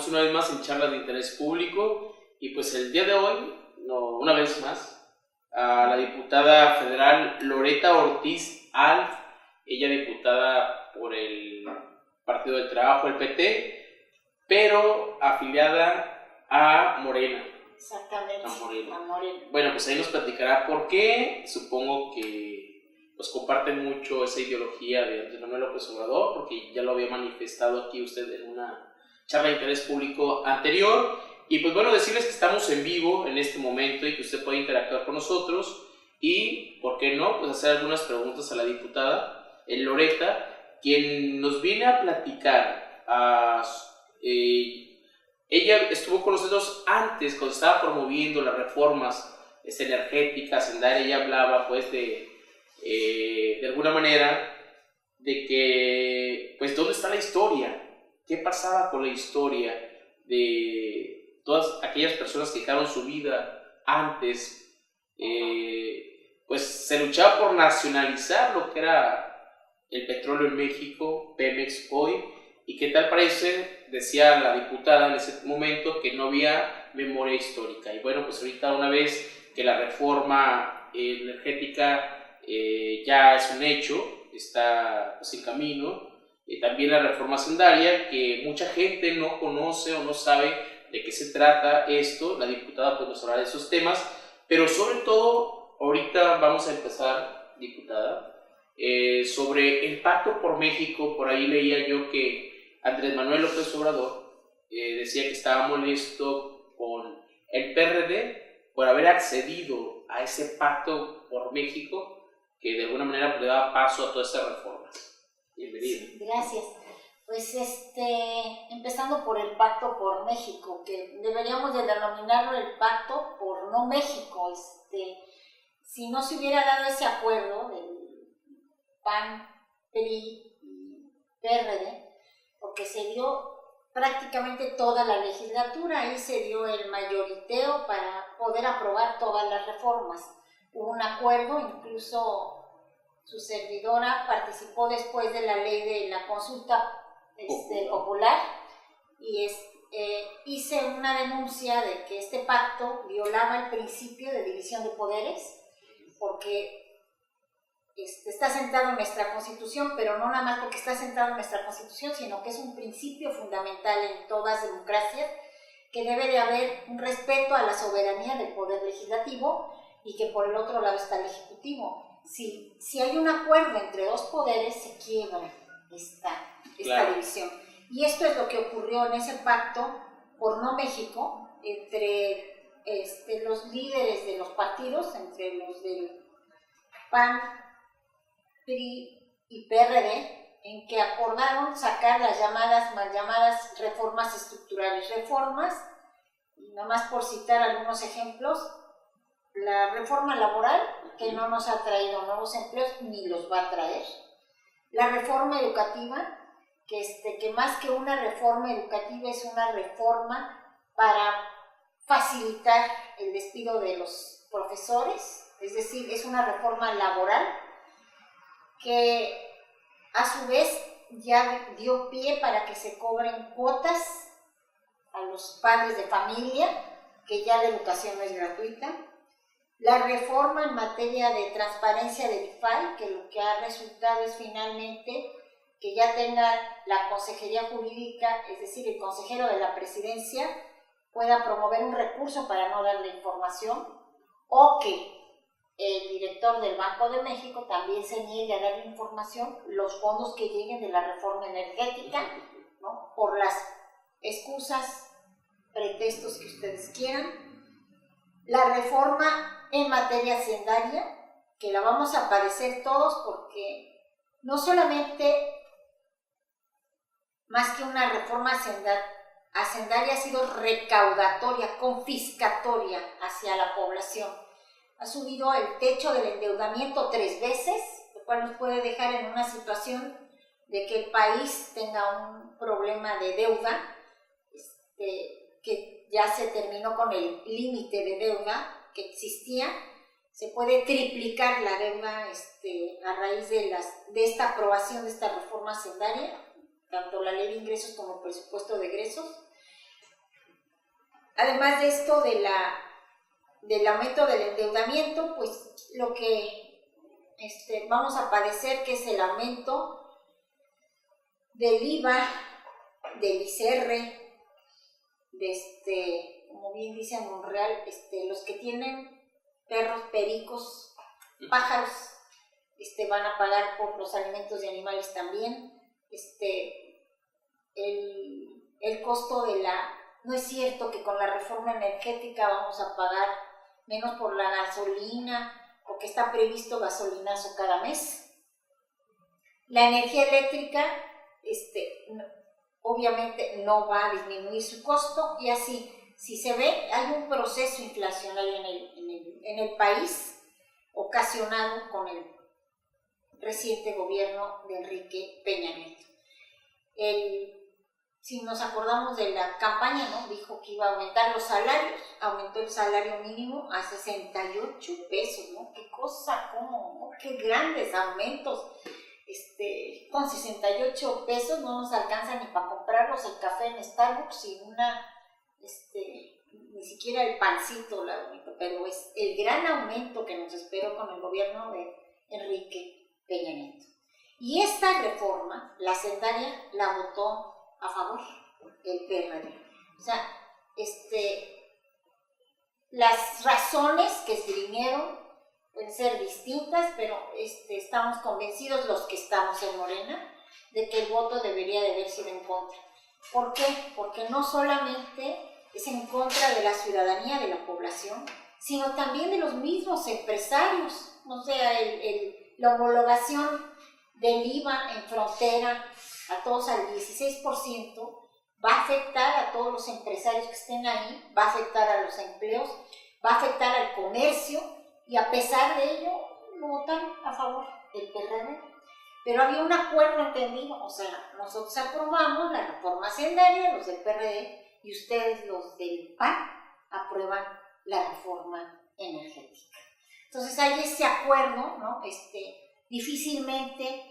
Estamos una vez más en charlas de interés público y pues el día de hoy, una vez más, a la diputada federal Loretta Ortiz Alf, ella diputada por el Partido del Trabajo, el PT, pero afiliada a Morena. Exactamente, a Morena. Bueno, pues ahí nos platicará por qué. Supongo que pues comparten mucho esa ideología de Andrés Manuel López Obrador, porque ya lo había manifestado aquí usted en una charla de interés público anterior. Y pues bueno, decirles que estamos en vivo en este momento y que usted puede interactuar con nosotros y, ¿por qué no?, pues hacer algunas preguntas a la diputada Loretta, quien nos viene a platicar. Ella estuvo con nosotros antes, cuando estaba promoviendo las reformas energéticas en área. Ella hablaba pues de alguna manera de que, pues, ¿dónde está la historia? ¿Qué pasaba con la historia de todas aquellas personas que dejaron su vida antes? Pues se luchaba por nacionalizar lo que era el petróleo en México, Pemex hoy, y qué tal parece, decía la diputada en ese momento, que no había memoria histórica. Y bueno, pues ahorita, una vez que la reforma energética ya es un hecho, está pues en camino, también la reforma hacendaria, que mucha gente no conoce o no sabe de qué se trata esto. La diputada pues nos hablará de esos temas, pero sobre todo ahorita vamos a empezar, diputada, sobre el Pacto por México. Por ahí leía yo que Andrés Manuel López Obrador decía que estaba molesto con el PRD por haber accedido a ese Pacto por México, que de alguna manera le daba paso a todas esas reformas. Bienvenida. Sí, gracias. Pues empezando por el Pacto por México, que deberíamos de denominarlo el Pacto por no México. Si no se hubiera dado ese acuerdo del PAN, PRI y PRD, porque se dio prácticamente toda la legislatura, ahí se dio el mayoriteo para poder aprobar todas las reformas. Hubo un acuerdo, incluso su servidora participó después de la ley de la consulta popular, y hice una denuncia de que este pacto violaba el principio de división de poderes, porque está sentado en nuestra Constitución, pero no nada más porque está sentado en nuestra Constitución, sino que es un principio fundamental en todas las democracias, que debe de haber un respeto a la soberanía del poder legislativo y que por el otro lado está el ejecutivo. Si hay un acuerdo entre dos poderes, se quiebra esta división. Y esto es lo que ocurrió en ese pacto por no México entre los líderes de los partidos, entre los del PAN, PRI y PRD, en que acordaron sacar las mal llamadas reformas estructurales. Reformas, y nada más por citar algunos ejemplos: la reforma laboral, que no nos ha traído nuevos empleos ni los va a traer; la reforma educativa, que más que una reforma educativa es una reforma para facilitar el despido de los profesores, es decir, es una reforma laboral que a su vez ya dio pie para que se cobren cuotas a los padres de familia, que ya la educación no es gratuita; la reforma en materia de transparencia del IFAI, que lo que ha resultado es finalmente que ya tenga la Consejería Jurídica, es decir, el consejero de la Presidencia, pueda promover un recurso para no darle información, o que el director del Banco de México también se niegue a dar información los fondos que lleguen de la reforma energética, ¿no?, por las excusas, pretextos que ustedes quieran. La reforma en materia hacendaria, que la vamos a padecer todos, porque no solamente, más que una reforma hacendaria, ha sido recaudatoria, confiscatoria hacia la población. Ha subido el techo del endeudamiento 3 veces, lo cual nos puede dejar en una situación de que el país tenga un problema de deuda, que ya se terminó con el límite de deuda que existía. Se puede triplicar la deuda a raíz de esta aprobación de esta reforma hacendaria, tanto la ley de ingresos como el presupuesto de egresos. además de esto del aumento del endeudamiento, pues lo que vamos a padecer que es el aumento del IVA, del ICR, como bien dice Monreal, los que tienen perros, pericos, pájaros, van a pagar por los alimentos de animales también. El costo no es cierto que con la reforma energética vamos a pagar menos por la gasolina, porque está previsto gasolinazo cada mes. La energía eléctrica, obviamente no va a disminuir su costo, y así, si se ve, hay un proceso inflacionario en el país, ocasionado con el reciente gobierno de Enrique Peña Nieto. Si nos acordamos de la campaña, ¿no? Dijo que iba a aumentar los salarios, aumentó el salario mínimo a 68 pesos, ¿no? Qué cosa, ¿no? Qué grandes aumentos. Con 68 pesos no nos alcanza ni para comprarnos el café en Starbucks y ni siquiera el pancito, pero es el gran aumento que nos esperó con el gobierno de Enrique Peña Nieto. Y esta reforma, la hacendaria, la votó a favor del PRD. O sea, las razones que esgrimieron pueden ser distintas, pero estamos convencidos, los que estamos en Morena, de que el voto debería de haber sido en contra. ¿Por qué? Porque no solamente es en contra de la ciudadanía, de la población, sino también de los mismos empresarios. O sea, la homologación del IVA en frontera a todos al 16%, va a afectar a todos los empresarios que estén ahí, va a afectar a los empleos, va a afectar al comercio, y a pesar de ello, votaron a favor del PRD. Pero había un acuerdo entendido, o sea, nosotros aprobamos la reforma hacendaria, los del PRD, y ustedes, los del PAN, aprueban la reforma energética. Entonces hay ese acuerdo, ¿no? Difícilmente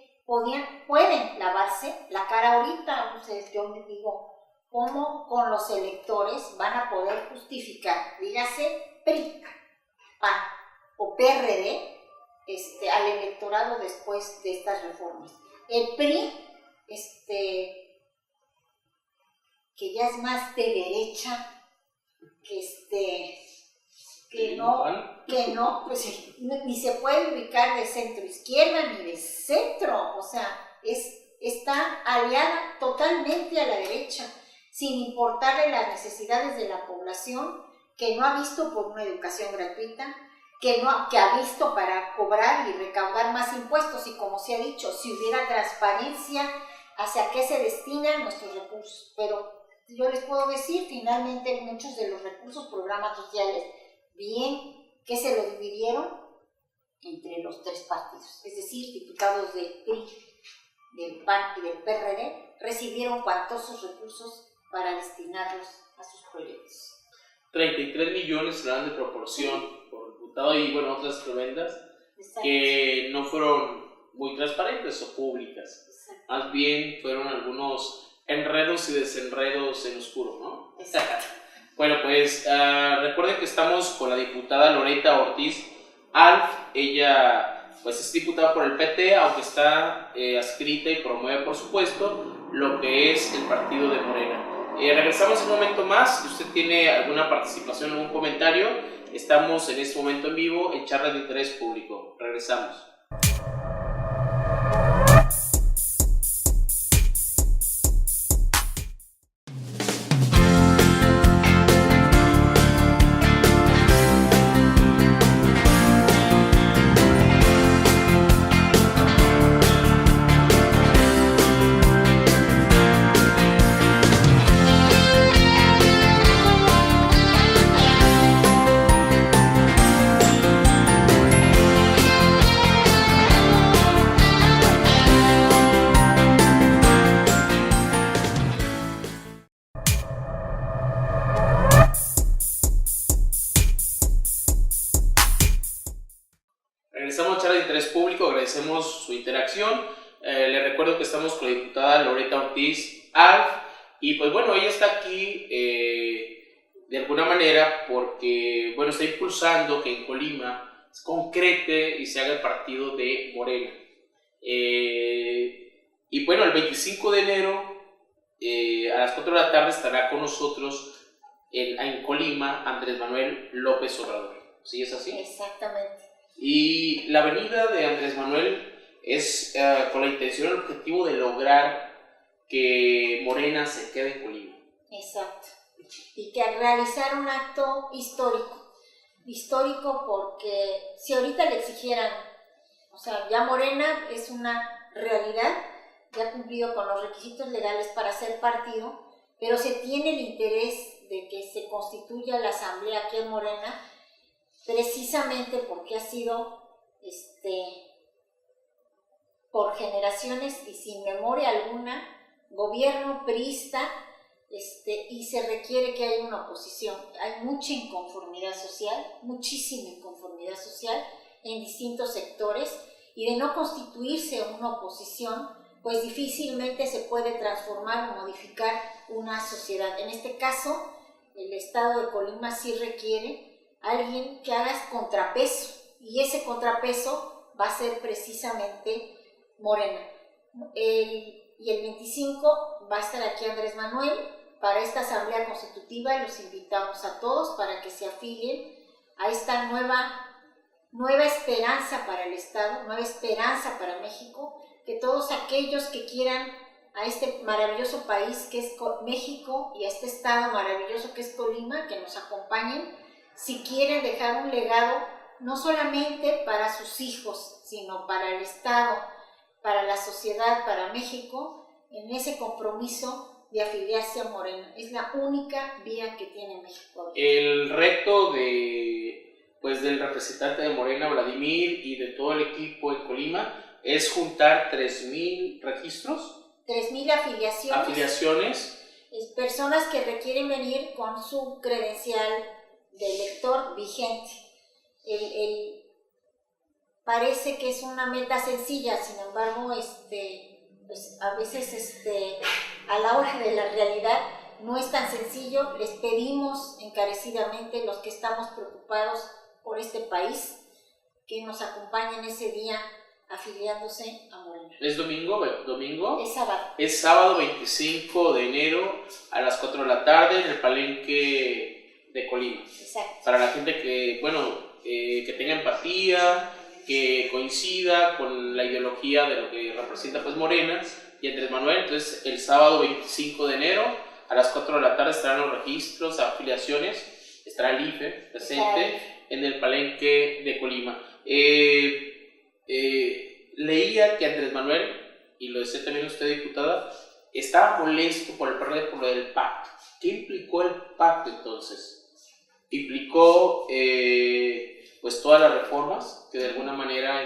pueden lavarse la cara ahorita. Ustedes, yo me digo, ¿cómo con los electores van a poder justificar, dígase PRI, PAN o PRD, al electorado después de estas reformas? El PRI, que ya es más de derecha, que no, pues ni se puede ubicar de centro izquierda ni de centro, o sea, está aliada totalmente a la derecha, sin importarle las necesidades de la población, que no ha visto por una educación gratuita, que ha visto para cobrar y recaudar más impuestos, y como se ha dicho, si hubiera transparencia hacia qué se destinan nuestros recursos. Pero yo les puedo decir, finalmente muchos de los recursos, programas sociales, bien que se lo dividieron entre los tres partidos, es decir, diputados del PRI, del PAN y del PRD recibieron cuantiosos recursos para destinarlos a sus proyectos. 33 millones serán de proporción por diputado, y bueno, otras prebendas que no fueron muy transparentes o públicas. Exacto. Más bien fueron algunos enredos y desenredos en oscuro, ¿no? Exacto. Bueno, pues recuerden que estamos con la diputada Loretta Ortiz Alf. Ella pues es diputada por el PT, aunque está adscrita y promueve, por supuesto, lo que es el partido de Morena. Regresamos en un momento más. Si usted tiene alguna participación, algún comentario, estamos en este momento en vivo en Charla de Interés Público. Regresamos. Regresamos a Charla de Interés Público, agradecemos su interacción. Le recuerdo que estamos con la diputada Loretta Ortiz Alf, y pues bueno, ella está aquí de alguna manera porque, bueno, está impulsando que en Colima se concrete y se haga el partido de Morena. Y bueno, el 25 de enero a las 4 de la tarde estará con nosotros en Colima Andrés Manuel López Obrador. ¿Sí es así? Exactamente. Y la venida de Andrés Manuel es con la intención, el objetivo de lograr que Morena se quede en Colima. Exacto. Y que al realizar un acto histórico porque si ahorita le exigieran, o sea, ya Morena es una realidad, ya ha cumplido con los requisitos legales para ser partido, pero se tiene el interés de que se constituya la asamblea aquí en Morena, precisamente porque ha sido por generaciones y sin memoria alguna gobierno priista, y se requiere que haya una oposición. Hay mucha inconformidad social, muchísima inconformidad social en distintos sectores, y de no constituirse una oposición, pues difícilmente se puede transformar o modificar una sociedad. En este caso, el estado de Colima sí requiere alguien que haga contrapeso, y ese contrapeso va a ser precisamente Morena. Y el 25 va a estar aquí Andrés Manuel para esta asamblea constitutiva, y los invitamos a todos para que se afilien a esta nueva esperanza para el Estado, nueva esperanza para México, que todos aquellos que quieran a este maravilloso país que es México y a este estado maravilloso que es Colima, que nos acompañen, si quieren dejar un legado no solamente para sus hijos, sino para el Estado, para la sociedad, para México, en ese compromiso de afiliarse a Morena. Es la única vía que tiene México. El reto del representante de Morena, Vladimir, y de todo el equipo en Colima es juntar 3,000 registros. 3,000 afiliaciones. Personas que requieren venir con su credencial de elector vigente. Parece que es una meta sencilla, sin embargo, pues a veces a la hora de la realidad no es tan sencillo. Les pedimos encarecidamente, los que estamos preocupados por este país, que nos acompañen ese día afiliándose a Morena. ¿Es domingo? Es sábado. Es sábado 25 de enero a las 4 de la tarde en el Palenque de Colima. Exacto. Para la gente que tenga empatía, que coincida con la ideología de lo que representa pues Morena y Andrés Manuel. Entonces el sábado 25 de enero a las 4 de la tarde estarán los registros, afiliaciones, estará el IFE presente en el Palenque de Colima. Leía que Andrés Manuel, y lo decía también usted, diputada, estaba molesto por el PRD por lo del pacto. ¿Qué implicó el pacto entonces? Implicó pues todas las reformas que de alguna manera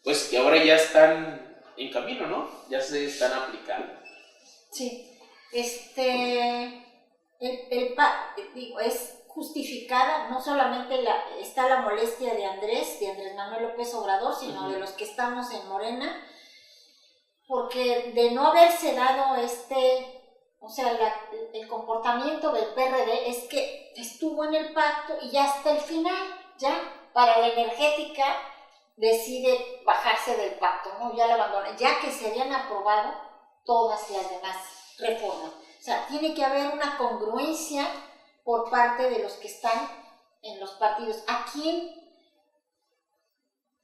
pues que ahora ya están en camino, ¿no? Ya se están aplicando. Sí, es justificada, no solamente está la molestia de Andrés Manuel López Obrador, sino de los que estamos en Morena, porque de no haberse dado el comportamiento del PRD es que estuvo en el pacto y ya hasta el final, ya para la energética decide bajarse del pacto, ¿no? Ya la abandona, ya que se habían aprobado todas las demás reformas. O sea, tiene que haber una congruencia por parte de los que están en los partidos.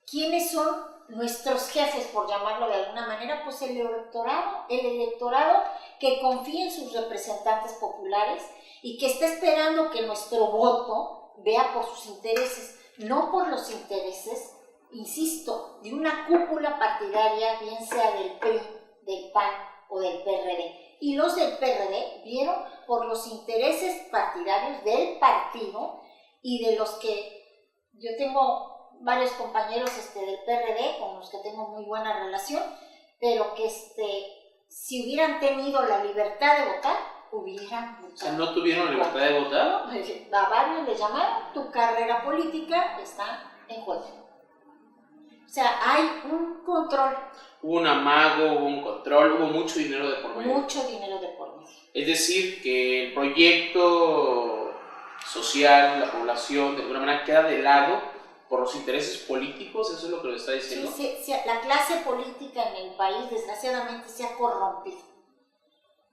¿Quiénes son nuestros jefes, por llamarlo de alguna manera? Pues el electorado que confía en sus representantes populares y que está esperando que nuestro voto vea por sus intereses, no por los intereses, insisto, de una cúpula partidaria, bien sea del PRI, del PAN o del PRD. Y los del PRD vieron por los intereses partidarios del partido y de los que yo tengo varios compañeros del PRD con los que tengo muy buena relación, pero que si hubieran tenido la libertad de votar, hubieran votado. O sea, ¿no tuvieron libertad de votar? A varios les llamaron, tu carrera política está en juego. O O sea, hay un control. Hubo un amago, hubo un control, hubo mucho dinero de por medio. Mucho dinero de por medio. Es decir, que el proyecto social, la población, de alguna manera queda de lado por los intereses políticos, ¿eso es lo que lo está diciendo? Sí, la clase política en el país, desgraciadamente, se ha corrompido.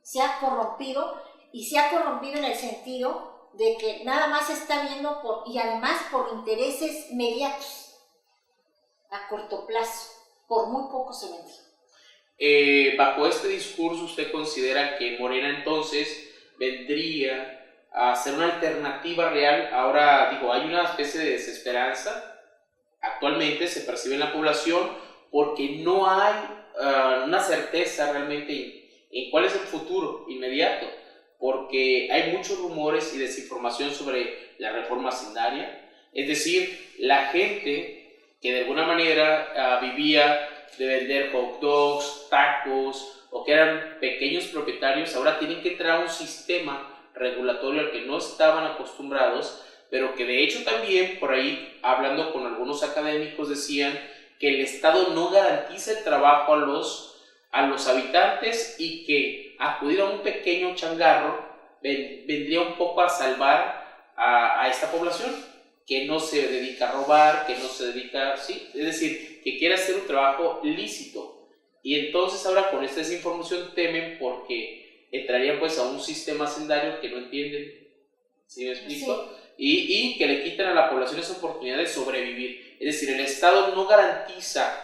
Se ha corrompido, y se ha corrompido en el sentido de que nada más se está viendo y además por intereses inmediatos, a corto plazo, por muy poco se vende. Bajo este discurso, ¿usted considera que Morena entonces vendría a ser una alternativa real? Ahora, digo, hay una especie de desesperanza, actualmente se percibe en la población, porque no hay una certeza realmente en cuál es el futuro inmediato, porque hay muchos rumores y desinformación sobre la reforma hacendaria. Es decir, la gente que de alguna manera vivía de vender hot dogs, tacos, o que eran pequeños propietarios, ahora tienen que entrar a un sistema regulatorio al que no estaban acostumbrados, pero que de hecho también, por ahí, hablando con algunos académicos, decían que el Estado no garantiza el trabajo a los habitantes, y que acudir a un pequeño changarro vendría un poco a salvar a esta población, que no se dedica a robar, que no se dedica, ¿sí? Es decir, que quiere hacer un trabajo lícito. Y entonces ahora con esta desinformación temen porque entrarían pues a un sistema hacendario que no entienden, ¿sí me explico? Sí. Y que le quitan a la población esa oportunidad de sobrevivir. Es decir, el Estado no garantiza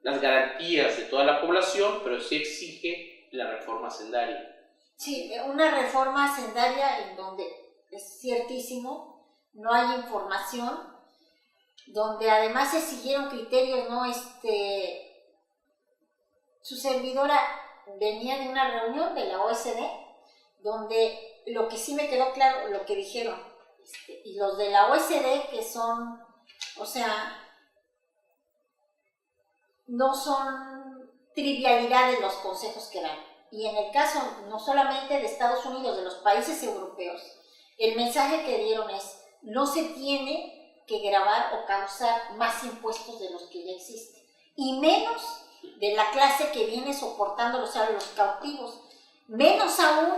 las garantías de toda la población, pero sí exige la reforma hacendaria. Sí, una reforma hacendaria en donde es ciertísimo, no hay información, donde además se siguieron criterios, ¿no? Su servidora venía de una reunión de la OSD, donde lo que sí me quedó claro, lo que dijeron, y los de la OSD, que son, o sea, no son trivialidades los consejos que dan. Y en el caso no solamente de Estados Unidos, de los países europeos, el mensaje que dieron es: no se tiene que gravar o causar más impuestos de los que ya existen, y menos de la clase que viene soportándolo, o sea, los cautivos, menos aún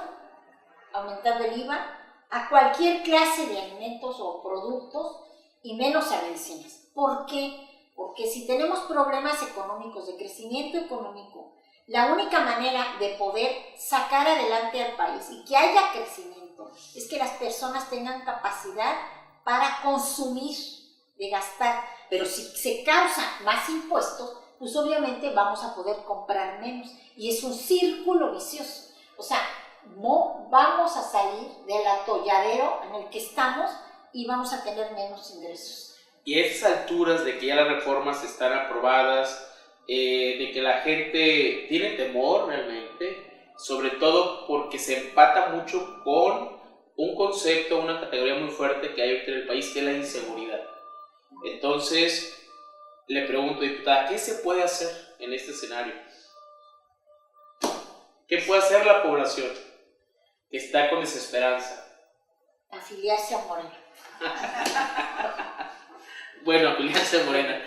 aumentando el IVA a cualquier clase de alimentos o productos, y menos a medicinas. ¿Por qué? Porque si tenemos problemas económicos, de crecimiento económico, la única manera de poder sacar adelante al país y que haya crecimiento es que las personas tengan capacidad para consumir, de gastar. Pero si se causan más impuestos, pues obviamente vamos a poder comprar menos, y es un círculo vicioso. O sea, no vamos a salir del atolladero en el que estamos y vamos a tener menos ingresos. Y a esas alturas de que ya las reformas están aprobadas, de que la gente tiene temor realmente, sobre todo porque se empata mucho con un concepto, una categoría muy fuerte que hay ahorita en el país, que es la inseguridad. Entonces, le pregunto, diputada, ¿qué se puede hacer en este escenario? ¿Qué puede hacer la población que está con desesperanza? Afiliarse a Morena. Bueno, afiliarse a Morena.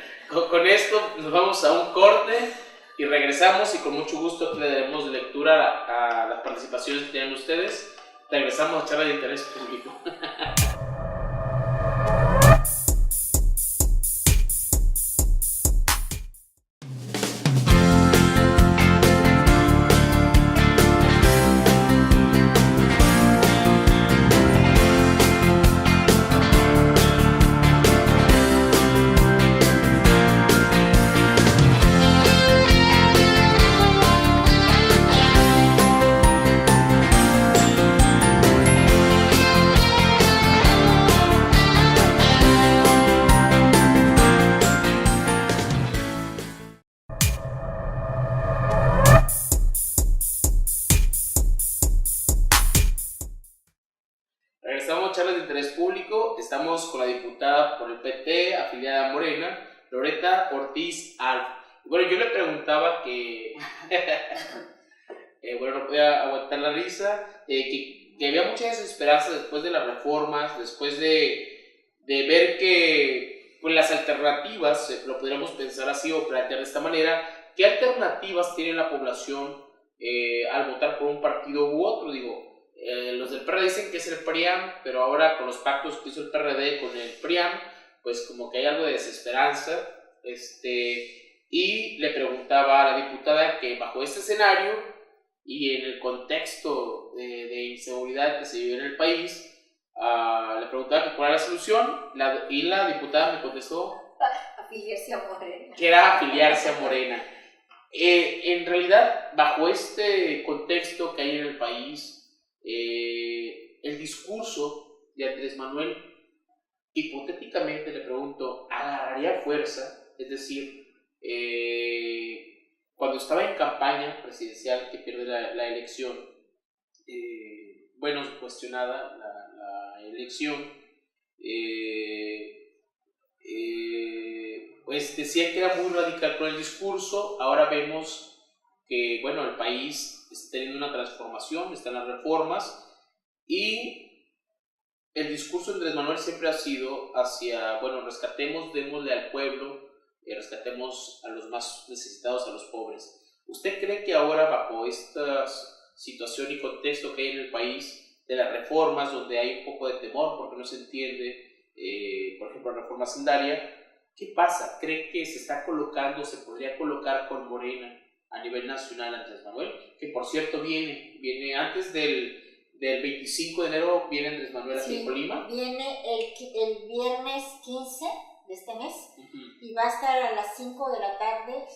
Con esto nos vamos a un corte y regresamos, y con mucho gusto le daremos lectura a las participaciones que tienen ustedes. Regresamos a charla de interés público. Charlas de interés público. Estamos con la diputada por el PT, afiliada a Morena, Loretta Ortiz Alf. Bueno, yo le preguntaba que, bueno, no podía aguantar la risa, que había mucha desesperanza después de las reformas, después de ver que pues las alternativas, lo podríamos pensar así o plantear de esta manera, ¿qué alternativas tiene la población al votar por un partido u otro? Digo, los del PRD dicen que es el PRIAM, pero ahora con los pactos que hizo el PRD con el PRIAM, pues como que hay algo de desesperanza. Y le preguntaba a la diputada que bajo este escenario y en el contexto de inseguridad que se vive en el país, le preguntaba cuál era la solución y la diputada me contestó afiliarse a Morena. Que era afiliarse a Morena. En realidad, bajo este contexto que hay en el país, el discurso de Andrés Manuel, hipotéticamente le pregunto, ¿agarraría fuerza? Es decir, cuando estaba en campaña presidencial, que pierde la elección, bueno, cuestionada la elección, pues decía que era muy radical con el discurso. Ahora vemos que, bueno, el país está teniendo una transformación, están las reformas, y el discurso de Andrés Manuel siempre ha sido hacia, bueno, rescatemos, démosle al pueblo, rescatemos a los más necesitados, a los pobres. ¿Usted cree que ahora, bajo esta situación y contexto que hay en el país, de las reformas, donde hay un poco de temor porque no se entiende, por ejemplo, la reforma hacendaria, ¿qué pasa? ¿Cree que se está colocando, se podría colocar con Morena a nivel nacional Andrés Manuel? Que por cierto viene antes del 25 de enero, viene Andrés Manuel aquí en Colima. Viene el viernes 15 de este mes, y va a estar a las 5 de la tarde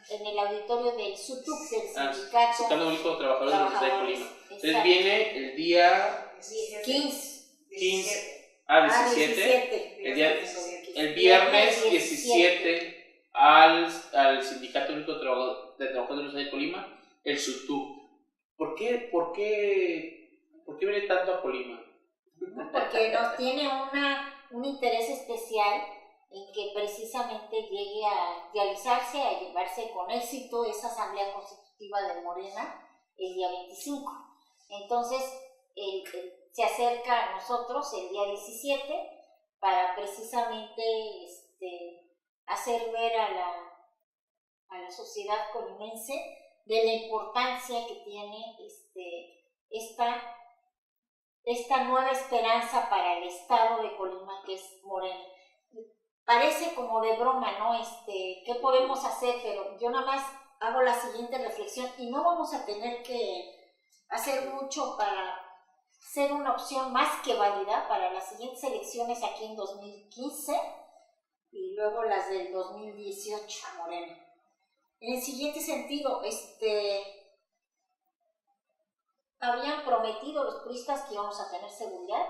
en el auditorio del SUTUC, del Sindicato Único de Trabajadores de la Universidad de Colima. Entonces viene el día 15. 17. El viernes 17 al Sindicato Único de Trabajadores de la Universidad de Colima, el SUTUC. ¿Por qué viene tanto a Colima? Porque nos tiene un interés especial en que precisamente llegue a realizarse, a llevarse con éxito esa asamblea constitutiva de Morena el día 25. Entonces, se acerca a nosotros el día 17 para precisamente hacer ver a la sociedad colimense de la importancia que tiene esta nueva esperanza para el estado de Colima, que es Morena. Parece como de broma, ¿no? ¿Qué podemos hacer? Pero yo nada más hago la siguiente reflexión, y no vamos a tener que hacer mucho para ser una opción más que válida para las siguientes elecciones aquí en 2015 y luego las del 2018 a Morena. En el siguiente sentido, habían prometido los priistas que íbamos a tener seguridad,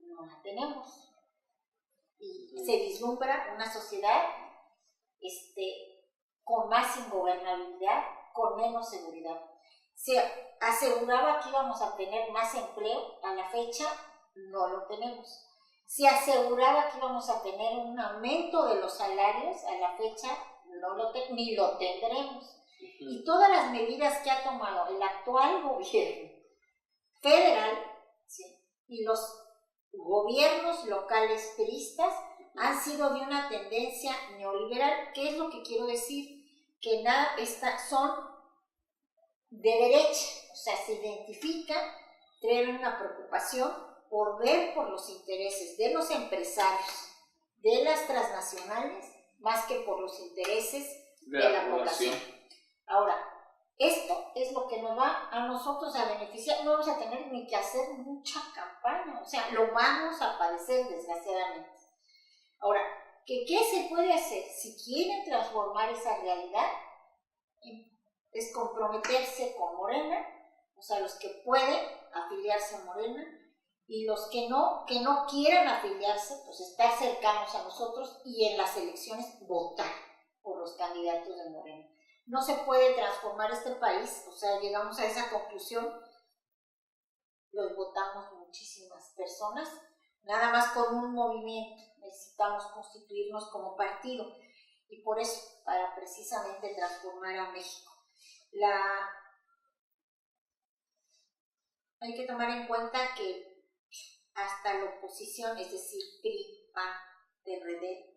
no la tenemos. Y se vislumbra una sociedad con más ingobernabilidad, con menos seguridad. Se aseguraba que íbamos a tener más empleo, a la fecha no lo tenemos. Se aseguraba que íbamos a tener un aumento de los salarios, a la fecha ni lo tendremos. Y todas las medidas que ha tomado el actual gobierno federal, ¿sí?, y los gobiernos locales priistas han sido de una tendencia neoliberal. ¿Qué es lo que quiero decir? Que nada son de derecha, o sea, se identifican, tienen una preocupación por ver por los intereses de los empresarios, de las transnacionales, más que por los intereses de la población. Ahora, esto es lo que nos va a nosotros a beneficiar. No vamos a tener ni que hacer mucha campaña, o sea, lo vamos a padecer desgraciadamente. Ahora, ¿qué se puede hacer? Si quieren transformar esa realidad, es comprometerse con Morena, o sea, los que pueden afiliarse a Morena, y los que no quieran afiliarse, pues estar cercanos a nosotros y en las elecciones votar por los candidatos de Morena. No se puede transformar este país, o sea, llegamos a esa conclusión, los votamos muchísimas personas, nada más con un movimiento, necesitamos constituirnos como partido, y por eso, para precisamente transformar a México. Hay que tomar en cuenta que hasta la oposición, es decir, PRI, PAN, PRD,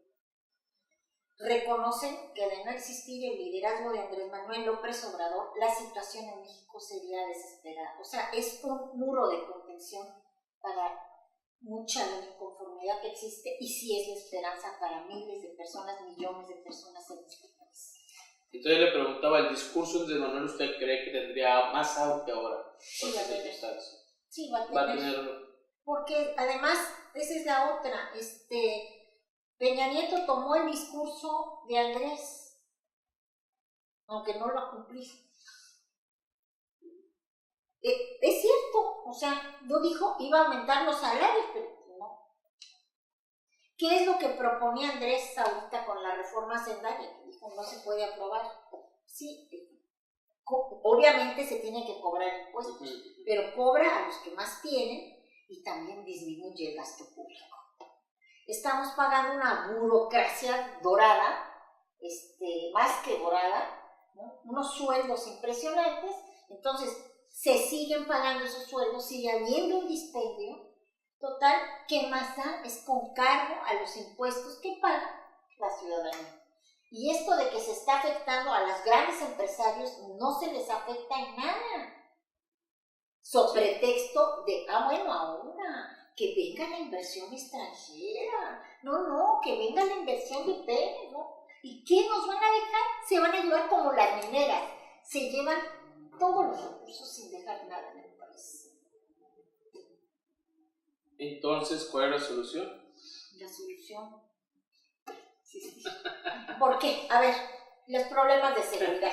reconocen que de no existir el liderazgo de Andrés Manuel López Obrador, la situación en México sería desesperada. O sea, es un muro de contención para mucha de la inconformidad que existe y sí es la esperanza para miles de personas, millones de personas en este país. Entonces le preguntaba, ¿el discurso de Manuel usted cree que tendría más auge ahora? Sí, va a tener. Sí, va a tener. Va a tenerlo. Porque además, esa es la otra, Peña Nieto tomó el discurso de Andrés, aunque no lo ha cumplido. Es cierto, o sea, no dijo iba a aumentar los salarios, pero no. ¿Qué es lo que proponía Andrés ahorita con la reforma hacendaria? Que dijo no se puede aprobar. Sí, obviamente se tiene que cobrar impuestos, pero cobra a los que más tienen y también disminuye el gasto público. Estamos pagando una burocracia dorada, más que dorada, ¿no? Unos sueldos impresionantes, entonces se siguen pagando esos sueldos, sigue habiendo un dispendio, total, que más da es con cargo a los impuestos que paga la ciudadanía. Y esto de que se está afectando a los grandes empresarios, no se les afecta en nada. Sobre pretexto de, ahora, que venga la inversión extranjera. No, que venga la inversión de Pemex, ¿no? ¿Y qué nos van a dejar? Se van a llevar como las mineras. Se llevan todos los recursos sin dejar nada en el país. Entonces, ¿cuál es la solución? La solución. Sí. ¿Por qué? A ver, los problemas de seguridad.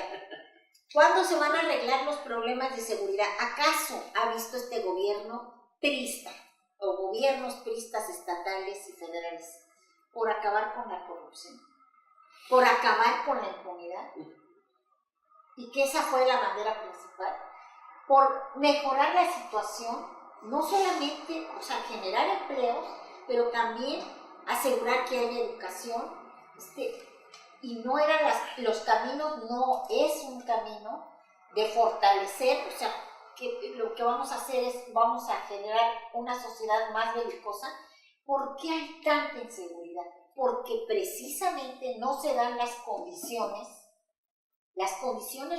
¿Cuándo se van a arreglar los problemas de seguridad? ¿Acaso ha visto este gobierno priista o gobiernos priistas estatales y federales por acabar con la corrupción, por acabar con la impunidad? Y que esa fue la bandera principal, por mejorar la situación, no solamente, o sea, generar empleos, pero también asegurar que haya educación, y no eran los caminos, no es un camino de fortalecer, o sea, que lo que vamos a hacer es, vamos a generar una sociedad más belicosa. ¿Por qué hay tanta inseguridad? Porque precisamente no se dan las condiciones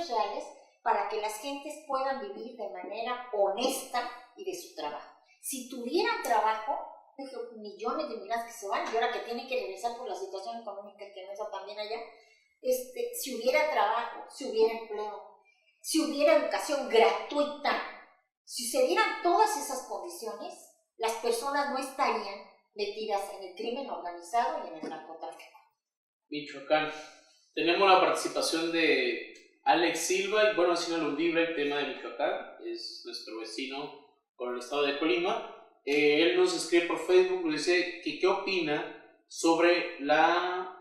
reales para que las gentes puedan vivir de manera honesta y de su trabajo. Si tuvieran trabajo, millones de migrantes que se van y ahora que tienen que regresar por la situación económica que no está tan bien allá, si hubiera trabajo, si hubiera empleo, si hubiera educación gratuita, si se dieran todas esas condiciones, las personas no estarían metidas en el crimen organizado y en el narcotráfico. Michoacán. Tenemos la participación de Alex Silva, y bueno, vecino Lundibre, el tema de Michoacán, es nuestro vecino con el estado de Colima. Él nos escribe por Facebook, nos dice que qué opina sobre la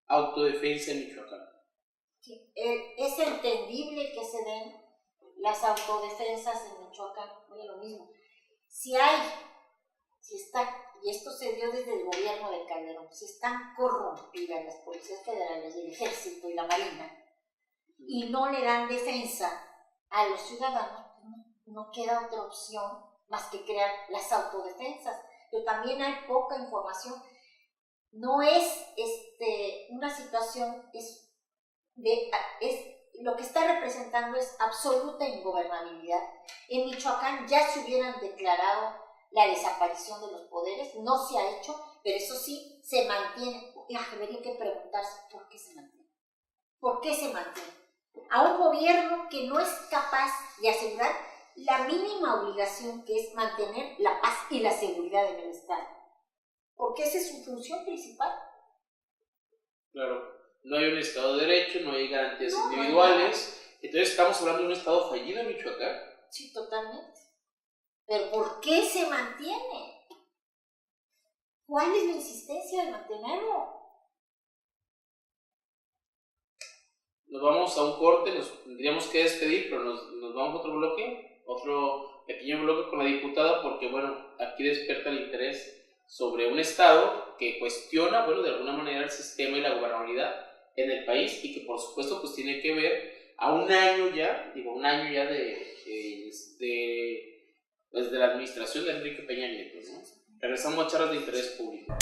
autodefensa en Michoacán. Sí, es entendible que se den las autodefensas en Michoacán, es lo mismo. Si está, y esto se dio desde el gobierno de Calderón, si están corrompidas las policías federales, el ejército y la marina, y no le dan defensa a los ciudadanos, no queda otra opción más que crear las autodefensas. Pero también hay poca información. No es una situación, lo que está representando es absoluta ingobernabilidad. En Michoacán ya se hubieran declarado la desaparición de los poderes, no se ha hecho, pero eso sí, se mantiene. Habría que preguntarse por qué se mantiene. ¿Por qué se mantiene? A un gobierno que no es capaz de asegurar la mínima obligación, que es mantener la paz y la seguridad en el Estado. Porque esa es su función principal. Claro, no hay un Estado de Derecho, no hay garantías individuales. Entonces estamos hablando de un Estado fallido en Michoacán. Sí, totalmente. Pero ¿por qué se mantiene? ¿Cuál es la insistencia de mantenerlo? Nos vamos a un corte, nos tendríamos que despedir, pero nos vamos a otro pequeño bloque con la diputada, porque bueno, aquí despierta el interés sobre un Estado que cuestiona, bueno, de alguna manera el sistema y la gobernabilidad en el país, y que por supuesto pues tiene que ver a un año ya de la administración de Enrique Peña Nieto, ¿no? Regresamos a charlas de interés público.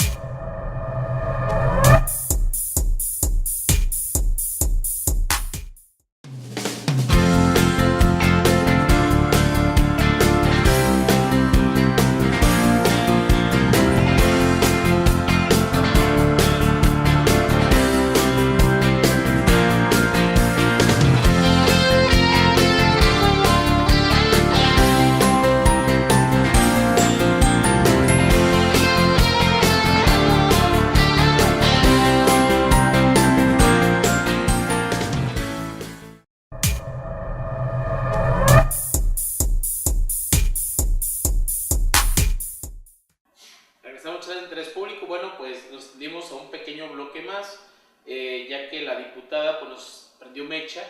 ya que la diputada pues, nos prendió mecha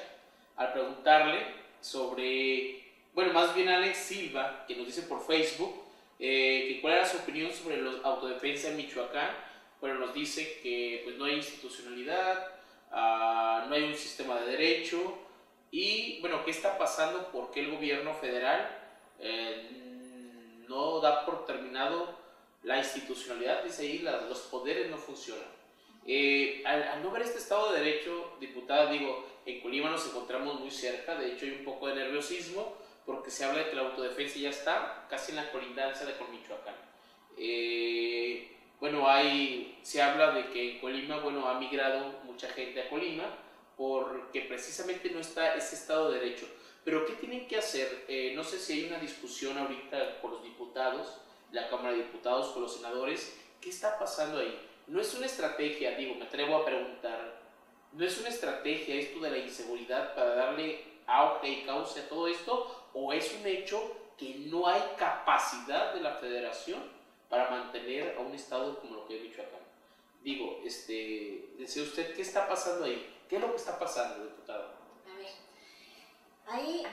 al preguntarle sobre, bueno, más bien Alex Silva, que nos dice por Facebook, que cuál era su opinión sobre la autodefensa en Michoacán. Bueno, nos dice que pues, no hay institucionalidad, no hay un sistema de derecho y, bueno, ¿qué está pasando? ¿Por qué el gobierno federal no da por terminado la institucionalidad? Dice ahí, los poderes no funcionan. Al no ver este Estado de Derecho, diputada, digo, en Colima nos encontramos muy cerca, de hecho hay un poco de nerviosismo, porque se habla de que la autodefensa ya está casi en la colindancia de con Michoacán. Bueno, se habla de que en Colima, bueno, ha migrado mucha gente a Colima, porque precisamente no está ese Estado de Derecho. Pero ¿qué tienen que hacer? No sé si hay una discusión ahorita con los diputados, la Cámara de Diputados, con los senadores. ¿Qué está pasando ahí? No es una estrategia, digo, me atrevo a preguntar, no es una estrategia esto de la inseguridad para darle auge y cauce a todo esto, o es un hecho que no hay capacidad de la federación para mantener a un estado como lo que he dicho acá. Digo, decía usted, ¿qué está pasando ahí? ¿Qué es lo que está pasando, diputado? A ver, ahí,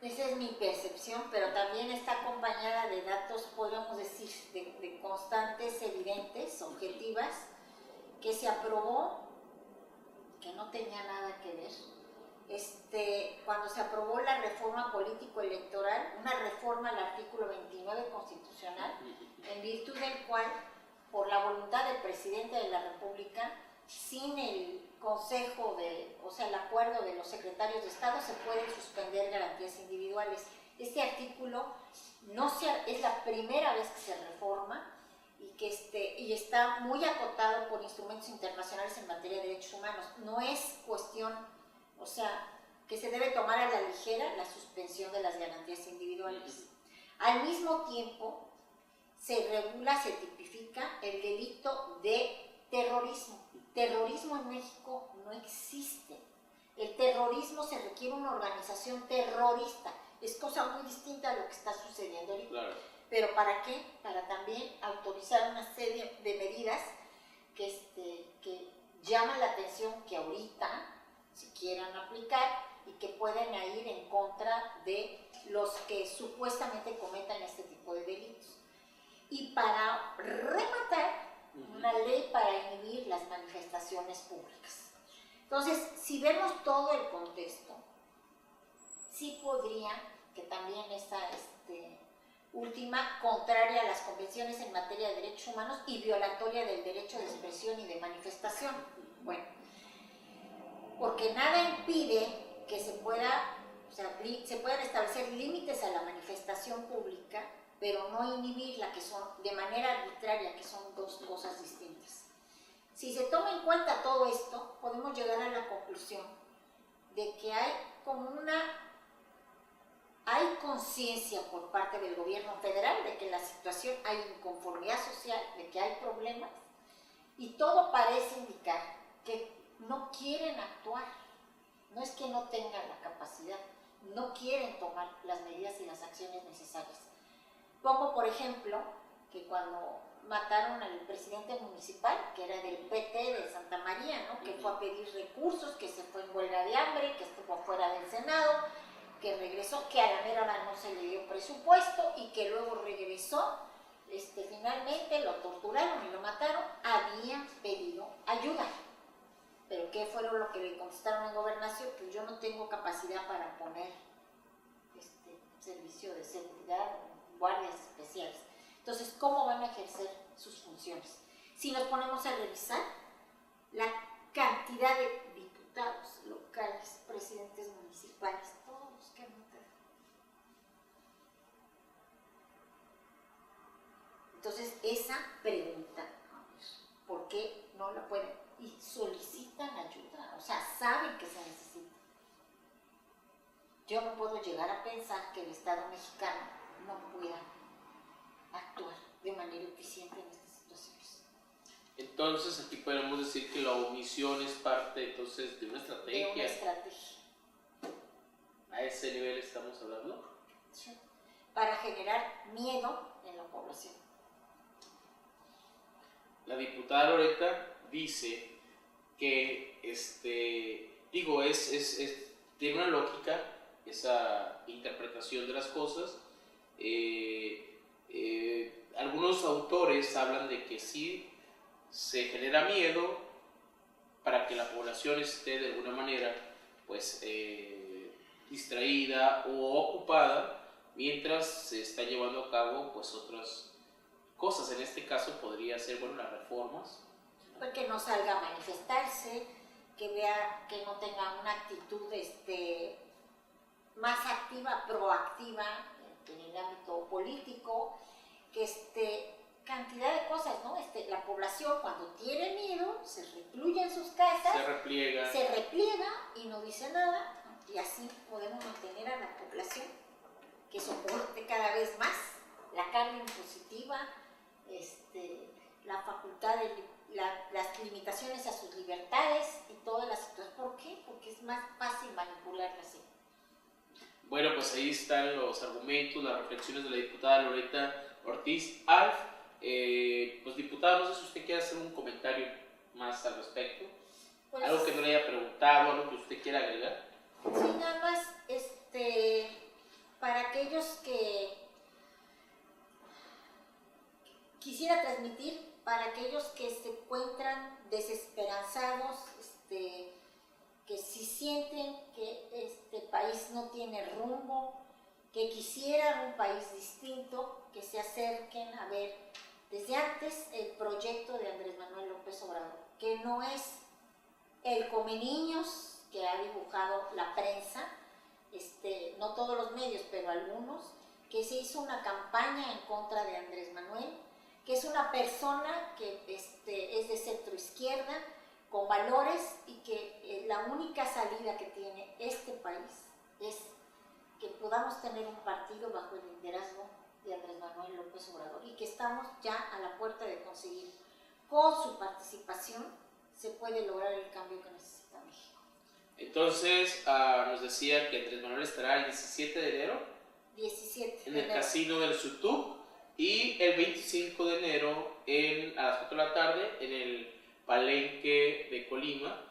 esa es mi percepción, pero también está acompañada de datos, podríamos decir, de constantes, evidentes, objetivas, que se aprobó, que no tenía nada que ver. Cuando se aprobó la reforma político-electoral, una reforma al artículo 29 constitucional, en virtud del cual, por la voluntad del presidente de la República, sin el consejo, o sea, el acuerdo de los secretarios de Estado, se pueden suspender garantías individuales. Este artículo es la primera vez que se reforma y está muy acotado por instrumentos internacionales en materia de derechos humanos. No es cuestión, o sea, que se debe tomar a la ligera la suspensión de las garantías individuales. Al mismo tiempo, se regula, se tipifica el delito de terrorismo. Terrorismo en México no existe. El terrorismo se requiere una organización terrorista. Es cosa muy distinta a lo que está sucediendo ahorita. Claro. ¿Pero para qué? Para también autorizar una serie de medidas que llaman la atención que ahorita se quieran aplicar y que pueden ir en contra de los que supuestamente cometan este tipo de delitos. Y para rematar, una ley para inhibir las manifestaciones públicas. Entonces, si vemos todo el contexto, sí podría que también esa última, contraria a las convenciones en materia de derechos humanos y violatoria del derecho de expresión y de manifestación. Bueno, porque nada impide que se puedan establecer límites a la manifestación pública, pero no inhibirla, que son de manera arbitraria, que son dos cosas distintas. Si se toma en cuenta todo esto, podemos llegar a la conclusión de que hay conciencia por parte del gobierno federal de que la situación, hay inconformidad social, de que hay problemas, y todo parece indicar que no quieren actuar. No es que no tengan la capacidad, no quieren tomar las medidas y las acciones necesarias. Pongo, por ejemplo, que cuando mataron al presidente municipal, que era del PT de Santa María, ¿no? Que fue a pedir recursos, que se fue en huelga de hambre, que estuvo fuera del Senado, que regresó, que a la mera hora no se le dio presupuesto y que luego regresó, finalmente lo torturaron y lo mataron, había pedido ayuda. ¿Pero qué fueron lo que le contestaron en Gobernación? Pues yo no tengo capacidad para poner servicio de seguridad, guardias especiales. Entonces, ¿cómo van a ejercer sus funciones? Si nos ponemos a revisar la cantidad de diputados locales, presidentes municipales, todos los que han votado. Entonces, esa pregunta, ¿por qué no la pueden? Y solicitan ayuda, o sea, saben que se necesita. Yo no puedo llegar a pensar que el Estado mexicano no pueda actuar de manera eficiente en estas situaciones. Entonces, aquí podemos decir que la omisión es parte entonces de una estrategia. De una estrategia. ¿A ese nivel estamos hablando? Sí. Para generar miedo en la población. La diputada Loreta dice que, digo, tiene una lógica esa interpretación de las cosas. Algunos autores hablan de que sí se genera miedo para que la población esté de alguna manera pues distraída o ocupada mientras se está llevando a cabo pues otras cosas. En este caso podría ser, bueno, las reformas. Porque no salga a manifestarse, que vea que no tenga una actitud más activa, proactiva en el ámbito político, que cantidad de cosas, ¿no? La población cuando tiene miedo se recluye en sus casas, se repliega y no dice nada, ¿no? Y así podemos mantener a la población que soporte cada vez más la carga impositiva, la facultad las limitaciones a sus libertades y todas las situaciones. ¿Por qué? Porque es más fácil manipularla así. Bueno, pues ahí están los argumentos, las reflexiones de la diputada Loretta Ortiz Alf. Pues diputada, no sé si usted quiere hacer un comentario más al respecto. Pues, algo que no le haya preguntado, algo que usted quiera agregar. Sí, nada más, para aquellos que quisiera transmitir, para aquellos que se encuentran desesperanzados, que si sienten que este país no tiene rumbo, que quisieran un país distinto, que se acerquen a ver desde antes el proyecto de Andrés Manuel López Obrador, que no es el come niños que ha dibujado la prensa, no todos los medios, pero algunos, que se hizo una campaña en contra de Andrés Manuel, que es una persona que es de centro izquierda, con valores, y que la única salida que tiene este país es que podamos tener un partido bajo el liderazgo de Andrés Manuel López Obrador, y que estamos ya a la puerta de conseguir. Con su participación se puede lograr el cambio que necesita México. Entonces, nos decía que Andrés Manuel estará el 17 de enero 17 en el Casino del Sutú, y el 25 de enero a las 4 de la tarde en el Palenque de Colima,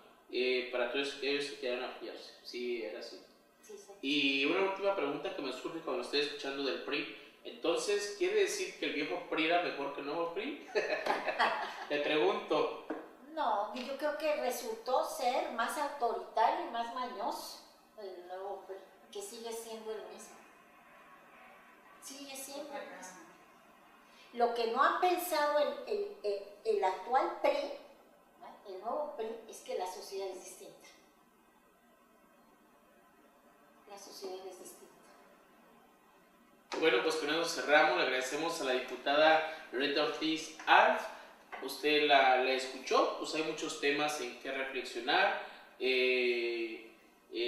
para todos ellos que quieran afiliarse. Sí, era así. Sí, sí. Y una última pregunta que me surge cuando estoy escuchando del PRI. Entonces, ¿quiere decir que el viejo PRI era mejor que el nuevo PRI? Te pregunto. No, yo creo que resultó ser más autoritario y más mañoso el nuevo PRI, que sigue siendo el mismo. Sigue siendo el mismo. Lo que no ha pensado el actual PRI, ¿no? El nuevo PRI, es que la sociedad es distinta. La sociedad es distinta. Bueno, pues con eso cerramos. Le agradecemos a la diputada Loretta Ortiz Alf. Usted la escuchó, pues hay muchos temas en que reflexionar.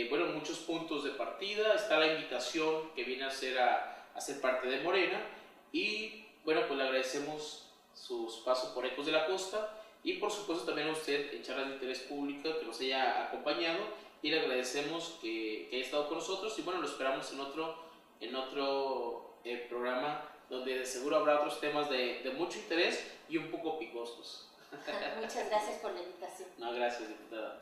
Bueno, muchos puntos de partida. Está la invitación que viene a ser parte de Morena. Y bueno, pues le agradecemos sus pasos por Ecos de la Costa, y por supuesto también a usted en Charlas de Interés Público que nos haya acompañado, y le agradecemos que haya estado con nosotros, y bueno, lo esperamos en otro programa donde de seguro habrá otros temas de mucho interés y un poco picosos. Muchas gracias por la invitación. No, gracias, diputada.